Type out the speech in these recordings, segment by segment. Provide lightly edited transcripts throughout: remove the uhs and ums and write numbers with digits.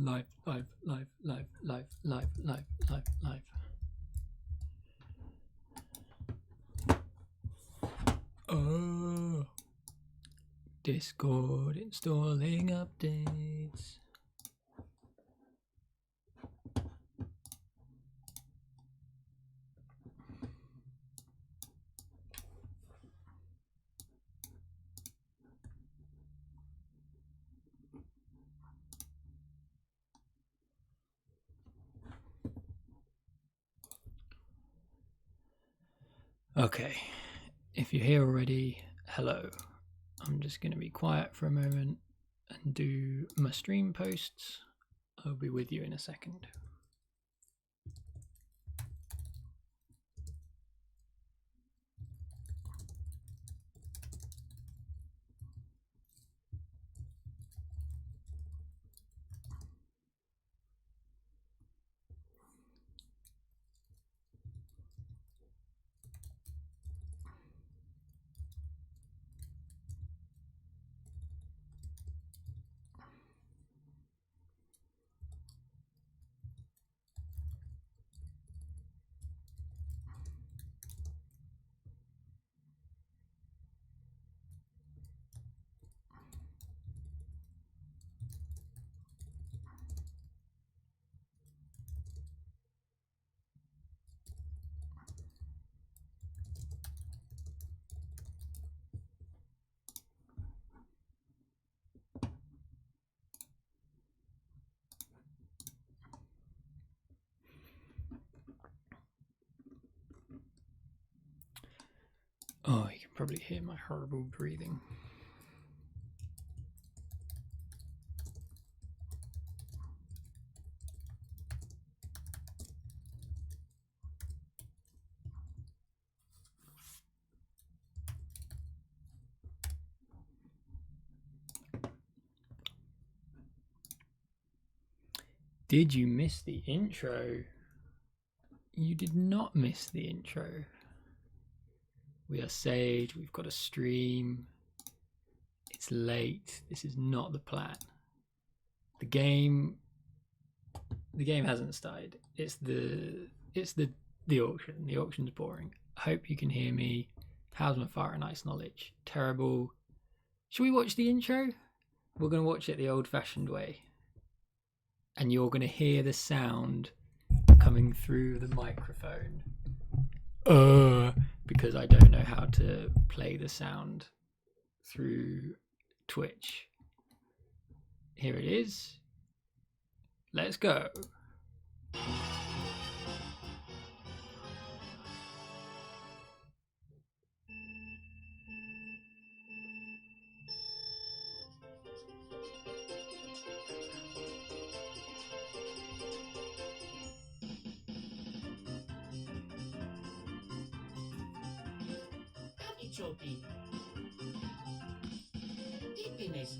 Live. Oh, Discord installing updates. Okay, if you're here already, hello. I'm just going to be quiet for a moment and do my stream posts. I'll be with you in a second. Oh, you can probably hear my horrible breathing. Did you miss the intro? You did not miss the intro. We are saved, we've got a stream. It's late, this is not the plan. The game hasn't started. It's the auction. The auction's boring. I hope you can hear me. How's my fire and ice knowledge? Terrible. Should we watch the intro? We're gonna watch it the old-fashioned way. And you're gonna hear the sound coming through the microphone. Because I don't know how to play the sound through Twitch. Here it is. Let's go. Chopi. Happiness.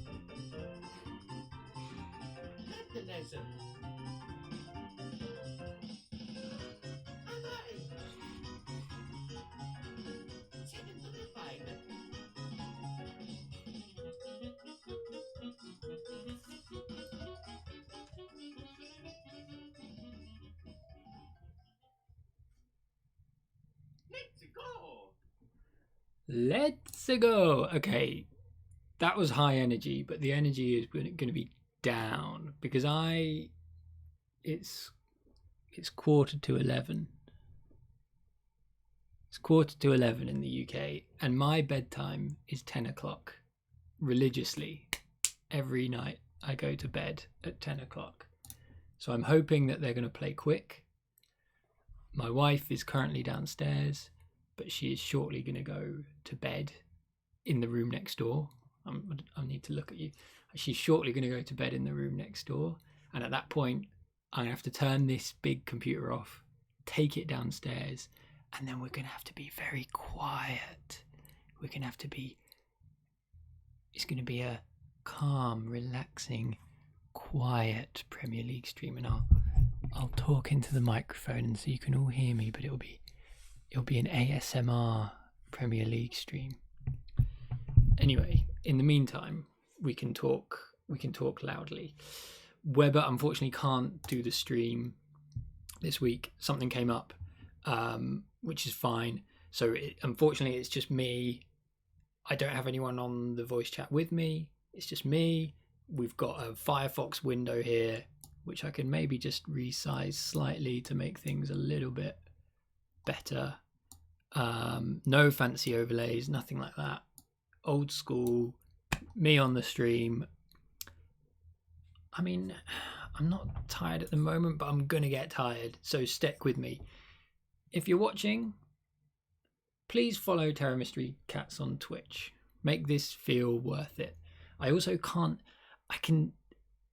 Happiness. Let's go. Okay, that was high energy, but the energy is going to be down because it's 11:15. It's 11:15 in the UK, and my bedtime is 10 o'clock. Religiously, every night I go to bed at 10 o'clock. So I'm hoping that they're going to play quick. My wife is currently downstairs, but she is shortly going to go to bed in the room next door. I need to look at you. She's shortly going to go to bed in the room next door. And at that point, I'm going to have to turn this big computer off, take it downstairs, and then we're going to have to be very quiet. We're going to have to be... It's going to be a calm, relaxing, quiet Premier League stream. And I'll talk into the microphone so you can all hear me, but it'll be an ASMR Premier League stream. Anyway, in the meantime, we can talk loudly. Weber unfortunately can't do the stream this week. Something came up, which is fine. So unfortunately, it's just me. I don't have anyone on the voice chat with me. It's just me. We've got a Firefox window here, which I can maybe just resize slightly to make things a little bit better. No fancy overlays, nothing like that. Old school, me on the stream. I mean, I'm not tired at the moment, but I'm going to get tired, so stick with me. If you're watching, please follow Terror Mystery Cats on Twitch. Make this feel worth it.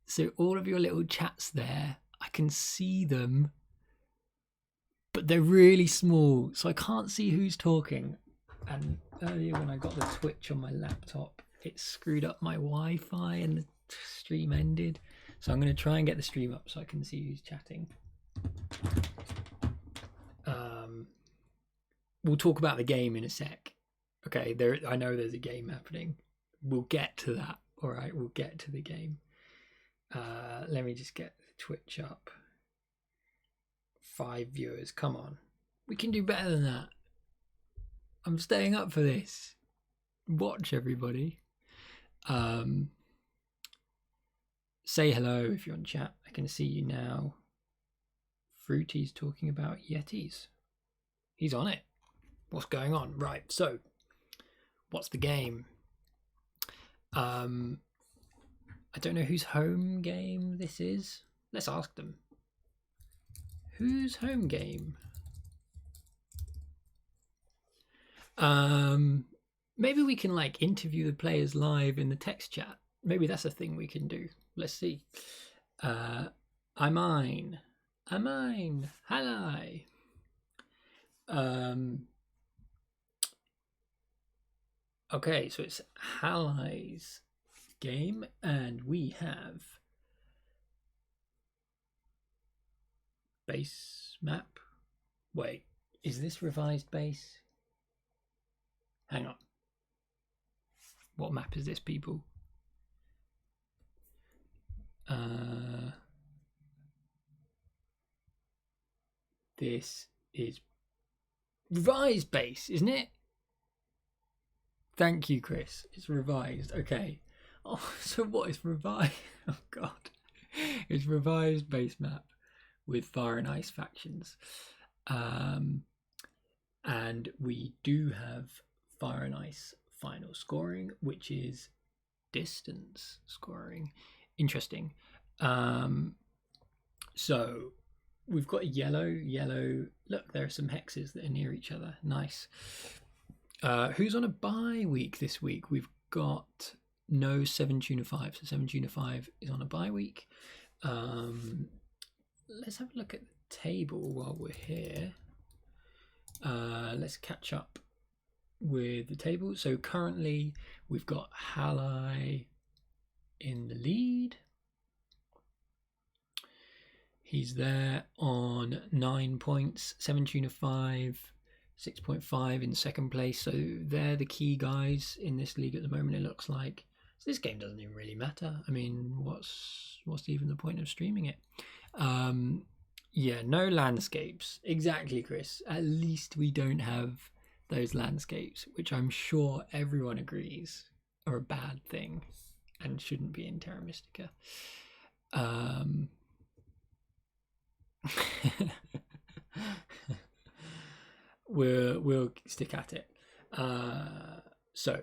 So all of your little chats there, I can see them, but they're really small, so I can't see who's talking. And earlier when I got the Twitch on my laptop, it screwed up my Wi-Fi and the stream ended. So I'm going to try and get the stream up so I can see who's chatting. We'll talk about the game in a sec. Okay, I know there's a game happening. We'll get to that. All right, we'll get to the game. Let me just get the Twitch up. 5 viewers, come on. We can do better than that. I'm staying up for this. Watch, everybody. Say hello if you're on chat. I can see you now. Fruity's talking about Yetis. He's on it. What's going on? Right, so what's the game? I don't know whose home game this is. Let's ask them. Whose home game? Maybe we can like interview the players live in the text chat. Maybe that's a thing we can do. Let's see. Amine. Hello. Okay, so it's Halai's game, and we have base map. Wait, is this revised base? Hang on. What map is this, people? This is revised base, isn't it? Thank you, Chris. It's revised. Okay. Oh, so what is revised? Oh, God. It's revised base map with Fire and Ice factions. And we do have Fire and Ice final scoring, which is distance scoring. Interesting. So we've got yellow. Look, there are some hexes that are near each other. Nice. Who's on a bye week this week? We've got no 7 Tuna 5. So 7 Tuna 5 is on a bye week. Let's have a look at the table while we're here. Let's catch up with the table. So currently we've got Halai in the lead. He's there on 9 points. 7 Tuna 5, 6.5 in second place. So they're the key guys in this league at the moment, it looks like. So this game doesn't even really matter. I mean, what's even the point of streaming it? Yeah, no landscapes. Exactly, Chris. At least we don't have those landscapes, which I'm sure everyone agrees are a bad thing and shouldn't be in Terra Mystica. We'll stick at it. So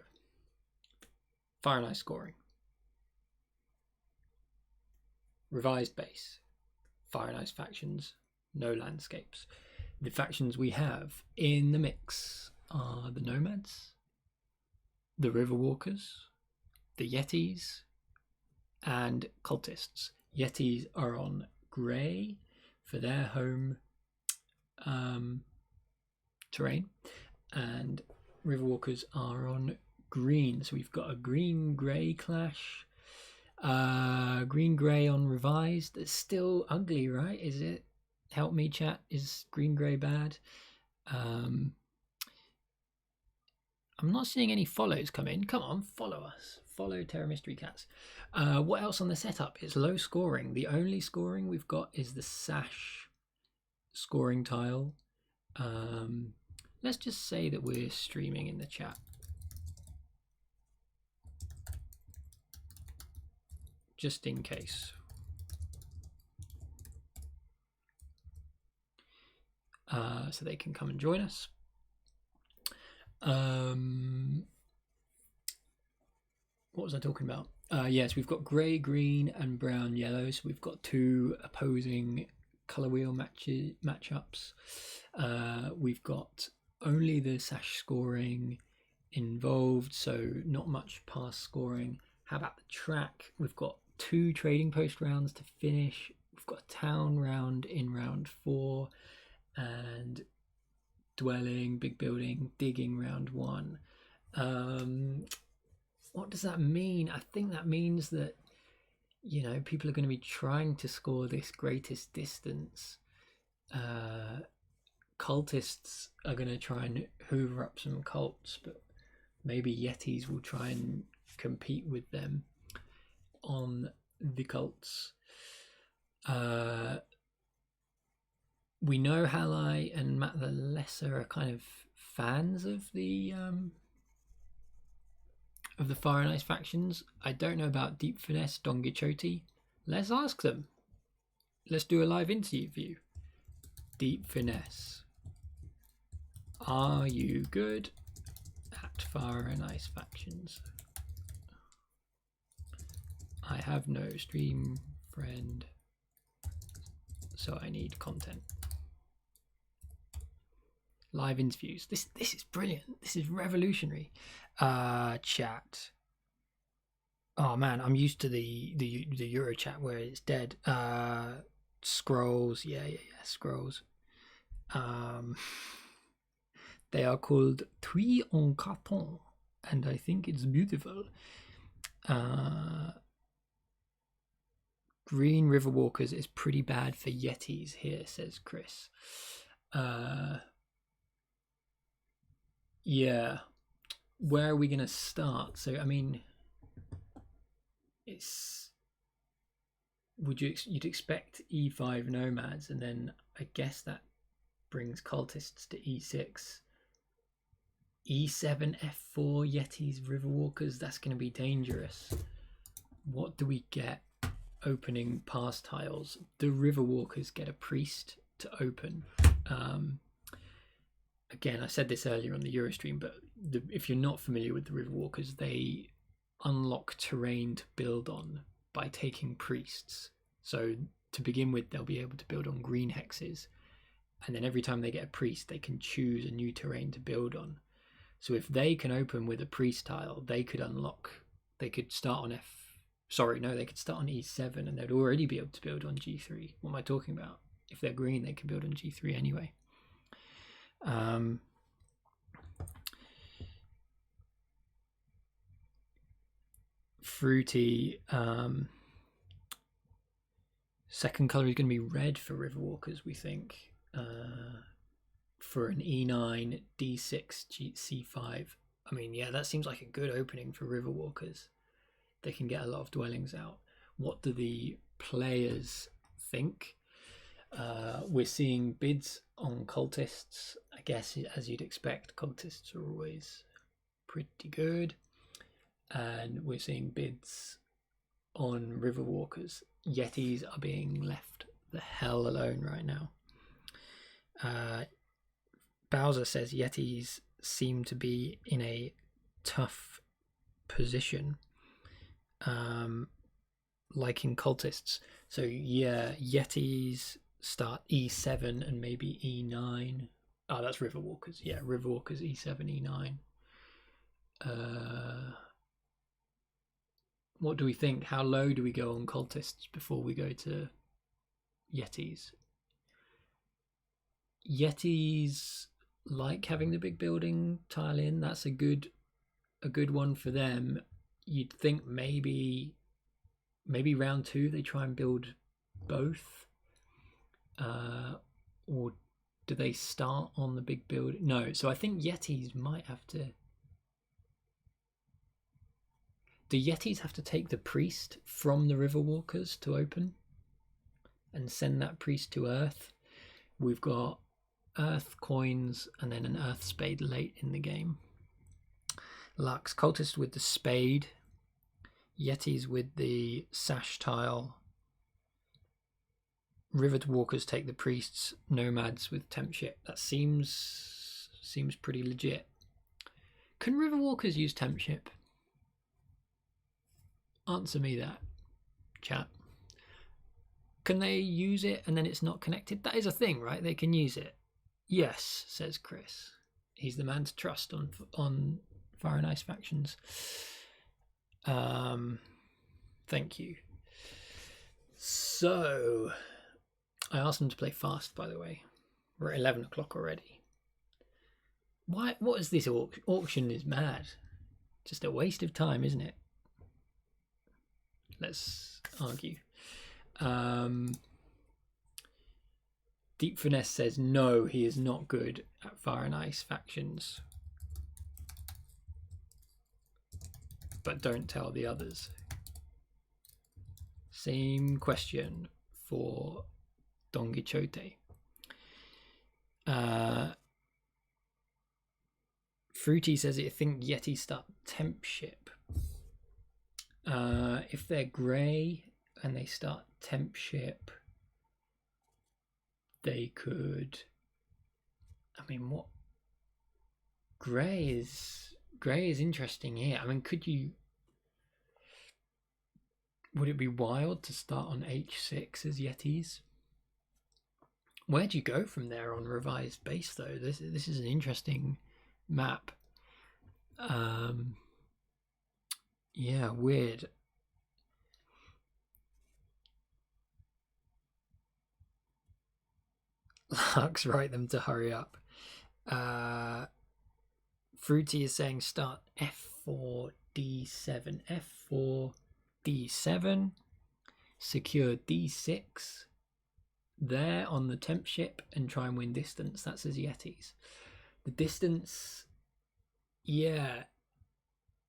Fire and Ice scoring, revised base, Fire and Ice factions, no landscapes. The factions we have in the mix are the Nomads, the Riverwalkers, the Yetis, and Cultists. Yetis are on grey for their home terrain, and Riverwalkers are on green. So we've got a green-grey clash. Green-grey on revised. It's still ugly, right? Is it? Help me, chat. Is green-grey bad? I'm not seeing any follows come in. Come on, follow us. follow Terra Mystery Cats. What else on the setup? It's low scoring. The only scoring we've got is the sash scoring tile. Let's just say that we're streaming in the chat. Just in case. So they can come and join us. What was I talking about? Yes, we've got grey, green, and brown, yellow. So we've got two opposing colour wheel matchups. We've got only the sash scoring involved, so not much pass scoring. How about the track? We've got 2 trading post rounds to finish. We've got a town round in round 4, and dwelling, big building, digging round 1. What does that mean? I think that means that, you know, people are going to be trying to score this greatest distance. Cultists are going to try and hoover up some cults, but maybe Yetis will try and compete with them on the cults. We know Halai and Matt the Lesser are kind of fans of the Fire and Ice factions. I don't know about Deep Finesse, Don Gichotti. Let's ask them. Let's do a live interview. Deep Finesse, are you good at Fire and Ice factions? I have no stream friend, so I need content. Live interviews. This is brilliant. This is revolutionary. Chat. Oh man, I'm used to the Euro chat where it's dead. Scrolls. Yeah. Scrolls. They are called Thuit en Carton, and I think it's beautiful. Green Riverwalkers is pretty bad for Yetis here, says Chris. Yeah, where are we going to start? So, I mean, you'd expect E5 nomads, and then I guess that brings cultists to E6. E7, F4, Yetis, Riverwalkers, that's going to be dangerous. What do we get opening pass tiles? The Riverwalkers get a priest to open. Again, I said this earlier on the Eurostream, but if you're not familiar with the Riverwalkers, they unlock terrain to build on by taking priests. So to begin with, they'll be able to build on green hexes, and then every time they get a priest, they can choose a new terrain to build on. So if they can open with a priest tile, they could start on they could start on E7, and they'd already be able to build on G3. What am I talking about? If they're green, they can build on G3 anyway. Fruity. Second color is going to be red for Riverwalkers, we think. For an E9, D6, C5. I mean, yeah, that seems like a good opening for Riverwalkers. They can get a lot of dwellings out. What do the players think? We're seeing bids on cultists. I guess, as you'd expect, cultists are always pretty good. And we're seeing bids on Riverwalkers. Yetis are being left the hell alone right now. Bowser says Yetis seem to be in a tough position, like in cultists. So yeah, Yetis start E7 and maybe E9. Oh, that's Riverwalkers. Yeah, Riverwalkers E7, E9. What do we think? How low do we go on cultists before we go to Yetis? Yetis like having the big building tile in. That's a good one for them. You'd think maybe round 2 they try and build both, or do they start on the big build? No. So I think Yetis might have to. the Yetis have to take the priest from the Riverwalkers to open and send that priest to Earth. We've got Earth coins and then an Earth spade late in the game. Lux, cultist with the spade. Yetis with the sash tile. Riverwalkers take the priests. Nomads with temp ship. That seems pretty legit. Can Riverwalkers use temp ship? Answer me that, chat. Can they use it and then it's not connected? That is a thing, right? They can use it. Yes, says Chris. He's the man to trust on Fire and Ice Factions. Thank you. So, I asked them to play fast, by the way. We're at 11 o'clock already. Why? What is this auction? Is mad. Just a waste of time, isn't it? Let's argue. Deep Finesse says no, he is not good at Fire and Ice Factions. But don't tell the others. Same question for Don Quixote. Fruity says, I think Yeti start temp ship. If they're grey and they start temp ship, they could. I mean, what? Grey is interesting here. I mean, could you? Would it be wild to start on H6 as Yetis? Where do you go from there on revised base though? This is an interesting map. Yeah, weird. Lux, write them to hurry up. Fruity is saying start F4 D7, F4 D7, secure D6 there on the temp ship and try and win distance. That's as Yetis. The distance, yeah.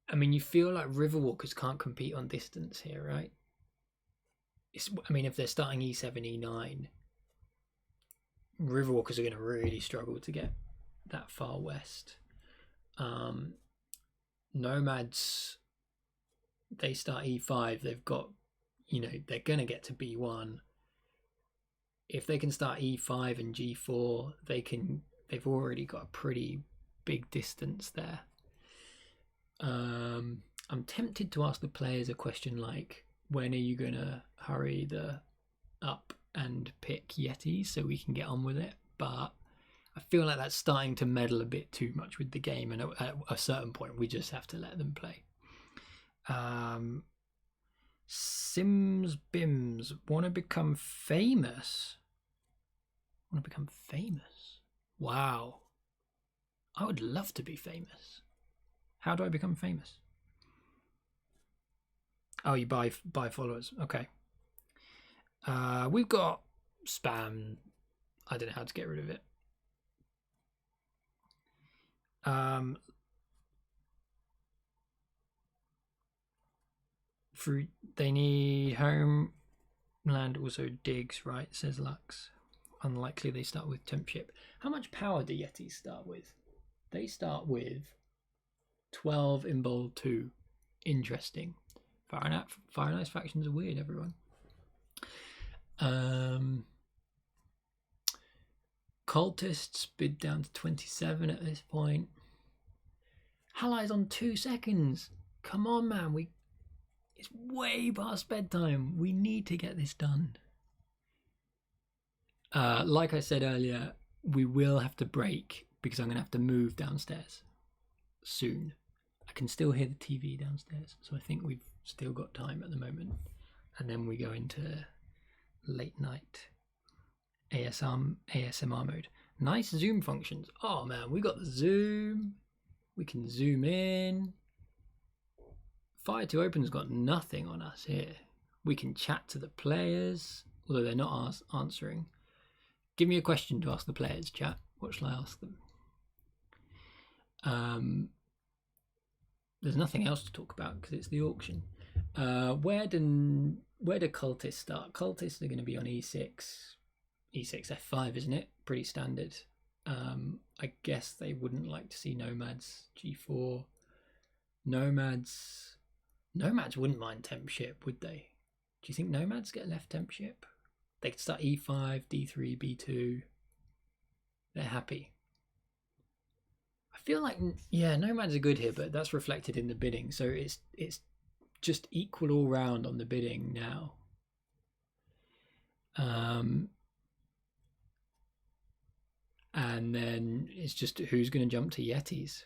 I mean, you feel like Riverwalkers can't compete on distance here, right? I mean, if they're starting E7, E9, Riverwalkers are going to really struggle to get that far west. Nomads, they start E5. They've got, they're going to get to B1. If they can start E5 and G4, they've already got a pretty big distance there. I'm tempted to ask the players a question like, when are you going to hurry the up and pick Yetis so we can get on with it? But I feel like that's starting to meddle a bit too much with the game, and at a certain point we just have to let them play. Sims Bims, want to become famous? Wow, I would love to be famous. How do I become famous? Oh, you buy followers. Okay. We've got spam. I don't know how to get rid of it. Fruit. They need homeland, also digs, right? Says Lux. Unlikely they start with temp ship. How much power do Yetis start with? They start with 12 in bowl 2. Interesting. Fire and Ice Factions are weird, everyone. Cultists bid down to 27 at this point. Halai's on 2 seconds. Come on, man. It's way past bedtime. We need to get this done. Like I said earlier, we will have to break because I'm going to have to move downstairs soon. I can still hear the TV downstairs, so I think we've still got time at the moment. And then we go into late night ASMR mode. Nice zoom functions. Oh man, we got the zoom. We can zoom in. Fire to Open's got nothing on us here. We can chat to the players, although they're not answering. Give me a question to ask the players, chat. What shall I ask them? there's nothing else to talk about because it's the auction. Where do cultists start? Cultists are going to be on e6, e6 f5, isn't it? Pretty standard. I guess they wouldn't like to see nomads g4. Nomads wouldn't mind temp ship, would they? Do you think nomads get left temp ship? They could start e5, d3, b2. They're happy. I feel like, yeah, nomads are good here, but that's reflected in the bidding. So it's just equal all round on the bidding now. And then it's just who's going to jump to Yetis.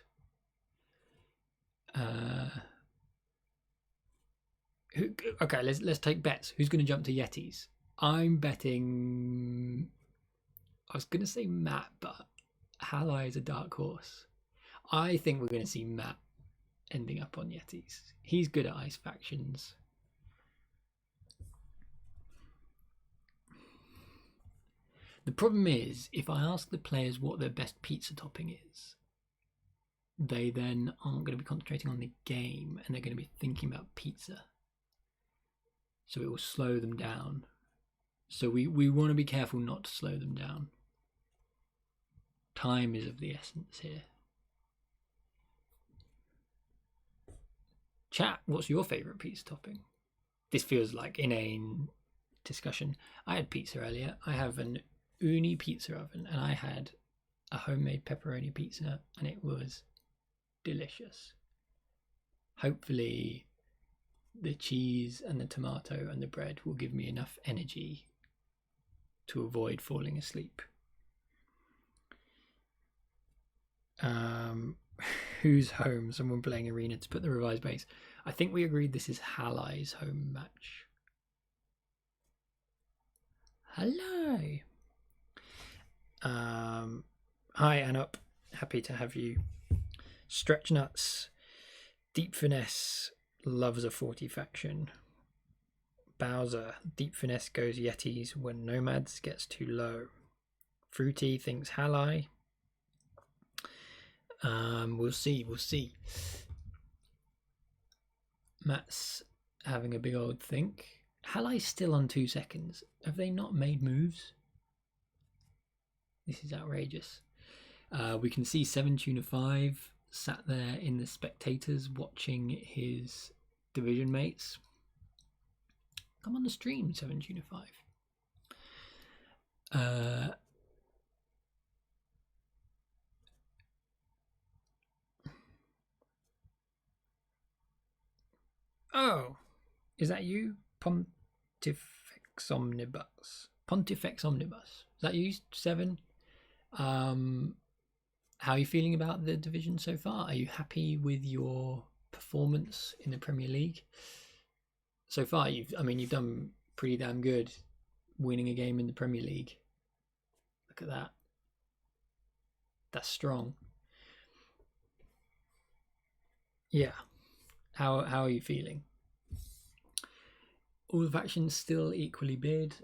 Okay, let's take bets. Who's going to jump to Yetis? I'm betting. I was going to say Matt, but Halai is a dark horse. I think we're going to see Matt ending up on Yetis. He's good at ice factions. The problem is, if I ask the players what their best pizza topping is, they then aren't going to be concentrating on the game and they're going to be thinking about pizza. So it will slow them down. So we want to be careful not to slow them down. Time is of the essence here. Chat, what's your favourite pizza topping? This feels like inane discussion. I had pizza earlier. I have an uni pizza oven and I had a homemade pepperoni pizza and it was delicious. Hopefully the cheese and the tomato and the bread will give me enough energy to avoid falling asleep. Who's home? Someone playing arena to put the revised base. I think we agreed this is Halai's home match. Hello. Hi Anup, happy to have you. Stretch Nuts, Deep Finesse loves a 40 faction. Bowser, Deep Finesse goes Yetis when Nomads gets too low. Fruity thinks Halai. We'll see. Matt's having a big old think. Halai's still on 2 seconds. Have they not made moves? This is outrageous. We can see 7Tuna5 sat there in the spectators watching his division mates. Come on the stream, 7Tuna5. Oh, is that you? Pontifex Omnibus. Is that you, 7? How are you feeling about the division so far? Are you happy with your performance in the Premier League? So far, you've done pretty damn good winning a game in the Premier League. Look at that. That's strong. Yeah. How are you feeling? All the factions still equally bid.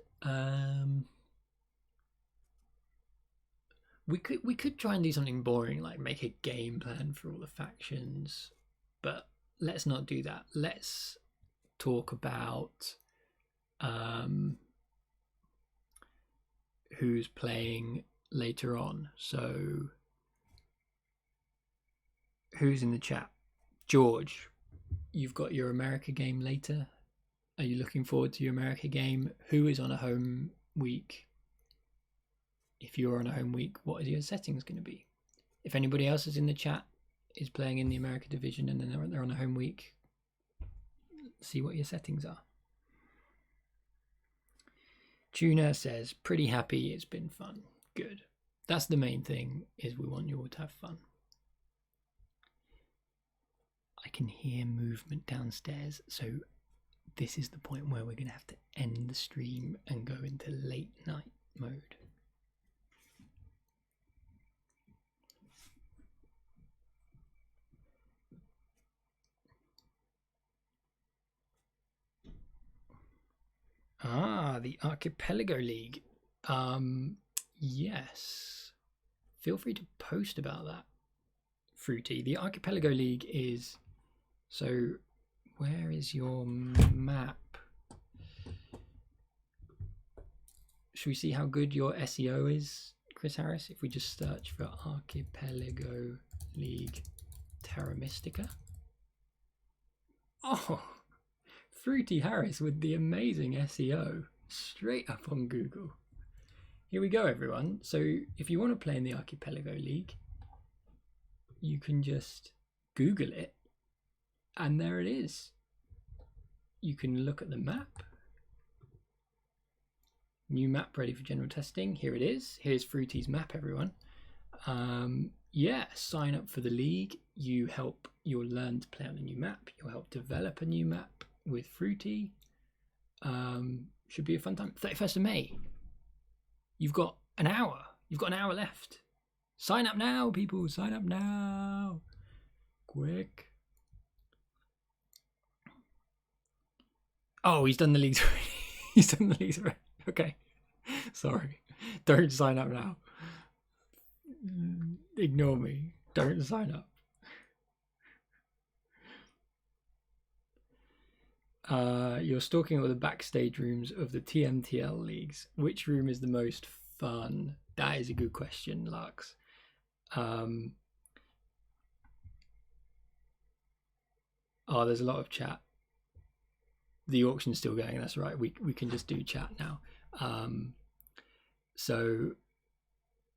We could try and do something boring, like make a game plan for all the factions, but let's not do that. Let's talk about who's playing later on. So who's in the chat? George, you've got your America game later. Are you looking forward to your America game? Who is on a home week? If you're on a home week, what are your settings going to be? If anybody else is in the chat is playing in the America division and then they're on a home week, see what your settings are. Tuna says, pretty happy, it's been fun. Good. That's the main thing, is we want you all to have fun. I can hear movement downstairs, so this is the point where we're going to have to end the stream and go into late night mode. The Archipelago League. Yes. Feel free to post about that, Fruity. The Archipelago League is So where is your map? Should we see how good your SEO is, Chris Harris? If we just search for Archipelago League Terra Mystica. Oh, Fruity Harris with the amazing SEO straight up on Google. Here we go, everyone. So if you want to play in the Archipelago League, you can just Google it, and there it is. You can look at the map. New map ready for general testing. Here it is. Here's Fruity's map, everyone. Yeah, sign up for the league. You'll learn to play on a new map. You'll help develop a new map with Fruity. Should be a fun time. 31st of May. You've got an hour. You've got an hour left. Sign up now, people. Sign up now. Quick. Oh, he's done the leagues already. He's done the leagues already. Okay. Sorry. Don't sign up now. Ignore me. Don't sign up. You're stalking all the backstage rooms of the TMTL leagues. Which room is the most fun? That is a good question, Lux. Oh, there's a lot of chat. The auction's still going. That's right. We can just do chat now. So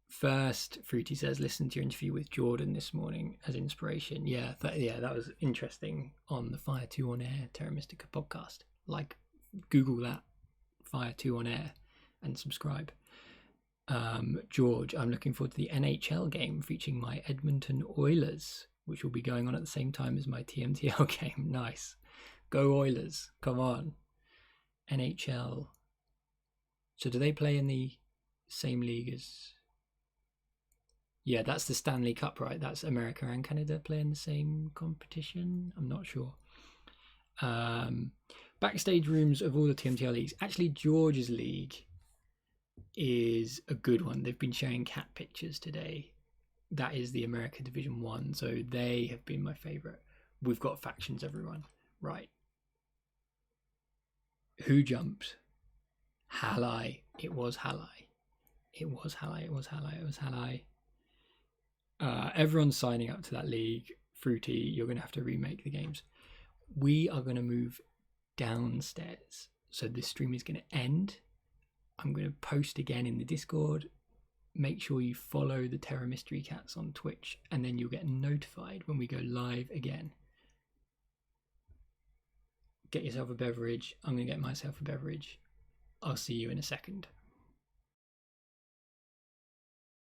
first, Fruity says, listen to your interview with Jordan this morning as inspiration. Yeah, that was interesting on the Fire 2 on Air Terra Mystica podcast. Like, Google that, Fire 2 on Air, and subscribe. George, I'm looking forward to the NHL game featuring my Edmonton Oilers, which will be going on at the same time as my TMTL game. Nice. Go Oilers. Come on. NHL. So do they play in the same league as... Yeah, that's the Stanley Cup, right? That's America and Canada playing the same competition. I'm not sure. Backstage rooms of all the TMTL leagues. Actually, George's league is a good one. They've been showing cat pictures today. That is the America Division 1. So they have been my favourite. We've got factions, everyone. Right. Who jumped? Halai. It was Halai. It was Halai. It was Halai. It was Halai. Everyone's signing up to that league. Fruity, you're going to have to remake the games. We are going to move downstairs. So this stream is going to end. I'm going to post again in the Discord. Make sure you follow the Terra Mystery Cats on Twitch, and then you'll get notified when we go live again. Get yourself a beverage. I'm going to get myself a beverage. I'll see you in a second.